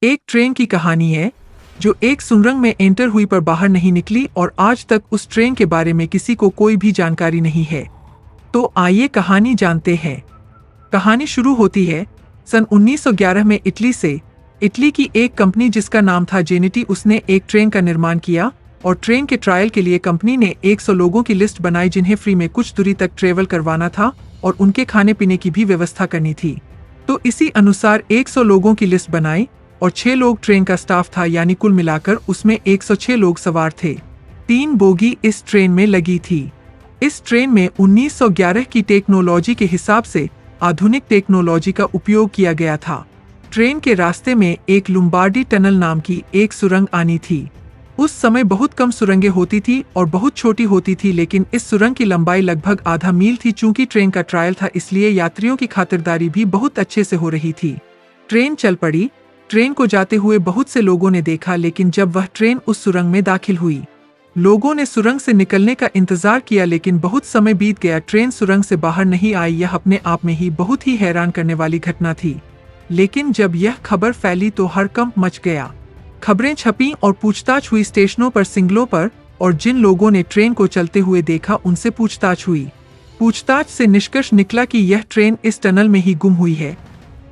एक ट्रेन की कहानी है जो एक सुरंग में एंटर हुई पर बाहर नहीं निकली और आज तक उस ट्रेन के बारे में किसी को कोई भी जानकारी नहीं है। तो आइए कहानी जानते हैं। कहानी शुरू होती है सन 1911 में इटली से। इटली की एक कंपनी जिसका नाम था जेनिटी, उसने एक ट्रेन का निर्माण किया और ट्रेन के ट्रायल के लिए कंपनी ने 100 लोगों की लिस्ट बनाई जिन्हें फ्री में कुछ दूरी तक ट्रेवल करवाना था और उनके खाने पीने की भी व्यवस्था करनी थी। तो इसी अनुसार 100 लोगों की लिस्ट बनाई और 6 लोग ट्रेन का स्टाफ था, यानी कुल मिलाकर उसमें 106 लोग सवार थे। 3 बोगी इस ट्रेन में लगी थी। इस ट्रेन में 1911 की टेक्नोलॉजी के हिसाब से आधुनिक टेक्नोलॉजी का उपयोग किया गया था। ट्रेन के रास्ते में एक लुम्बार्डी टनल नाम की एक सुरंग आनी थी। उस समय बहुत कम सुरंगें होती थी और बहुत छोटी होती थी, लेकिन इस सुरंग की लंबाई लगभग आधा मील थी। चूंकि ट्रेन का ट्रायल था इसलिए यात्रियों की खातिरदारी भी बहुत अच्छे से हो रही थी। ट्रेन चल पड़ी। ट्रेन को जाते हुए बहुत से लोगों ने देखा, लेकिन जब वह ट्रेन उस सुरंग में दाखिल हुई, लोगों ने सुरंग से निकलने का इंतजार किया, लेकिन बहुत समय बीत गया, ट्रेन सुरंग से बाहर नहीं आई। यह अपने आप में ही बहुत ही हैरान करने वाली घटना थी। लेकिन जब यह खबर फैली तो हड़कंप मच गया। खबरें छपीं और पूछताछ हुई स्टेशनों पर, सिग्नलों पर, और जिन लोगों ने ट्रेन को चलते हुए देखा उनसे पूछताछ हुई। पूछताछ से निष्कर्ष निकला कि यह ट्रेन इस टनल में ही गुम हुई है।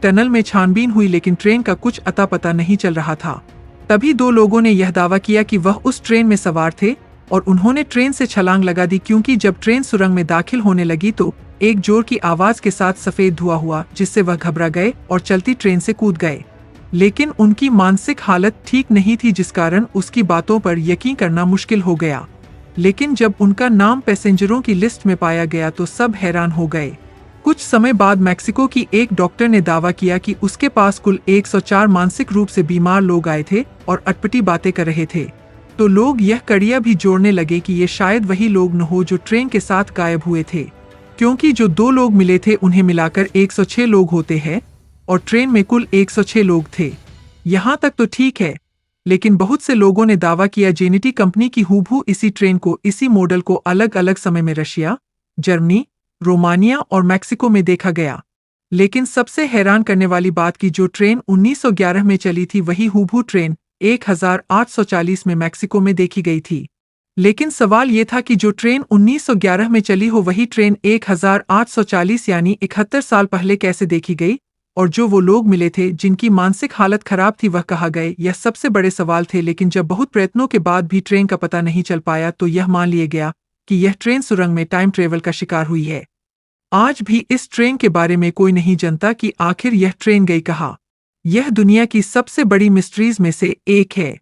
टनल में छानबीन हुई लेकिन ट्रेन का कुछ अता पता नहीं चल रहा था। तभी 2 लोगों ने यह दावा किया कि वह उस ट्रेन में सवार थे और उन्होंने ट्रेन से छलांग लगा दी, क्योंकि जब ट्रेन सुरंग में दाखिल होने लगी तो एक जोर की आवाज के साथ सफेद धुआं हुआ, जिससे वह घबरा गए और चलती ट्रेन से कूद गए। लेकिन उनकी मानसिक हालत ठीक नहीं थी, जिस कारण उसकी बातों पर यकीन करना मुश्किल हो गया। लेकिन जब उनका नाम पैसेंजरों की लिस्ट में पाया गया तो सब हैरान हो गए। कुछ समय बाद मैक्सिको की एक डॉक्टर ने दावा किया कि उसके पास कुल 104 मानसिक रूप से बीमार लोग आए थे और अटपटी बातें कर रहे थे। तो लोग यह कड़िया भी जोड़ने लगे कि ये शायद वही लोग न हो जो ट्रेन के साथ गायब हुए थे, क्योंकि जो 2 लोग मिले थे उन्हें मिलाकर 106 लोग होते हैं और ट्रेन में कुल 106 लोग थे। यहाँ तक तो ठीक है, लेकिन बहुत से लोगों ने दावा किया जेनिटी कंपनी की हूबहू इसी ट्रेन को, इसी मॉडल को अलग अलग समय में रशिया, जर्मनी, रोमानिया और मैक्सिको में देखा गया। लेकिन सबसे हैरान करने वाली बात कि जो ट्रेन 1911 में चली थी वही हूबहू ट्रेन 1840 में मैक्सिको में देखी गई थी। लेकिन सवाल ये था कि जो ट्रेन 1911 में चली हो वही ट्रेन 1840 यानी 71 साल पहले कैसे देखी गई, और जो वो लोग मिले थे जिनकी मानसिक हालत खराब थी वह कहाँ गए, यह सबसे बड़े सवाल थे। लेकिन जब बहुत प्रयत्नों के बाद भी ट्रेन का पता नहीं चल पाया तो यह मान लिया गया कि यह ट्रेन सुरंग में टाइम ट्रेवल का शिकार हुई है। आज भी इस ट्रेन के बारे में कोई नहीं जानता कि आखिर यह ट्रेन गई कहाँ। यह दुनिया की सबसे बड़ी मिस्ट्रीज में से एक है।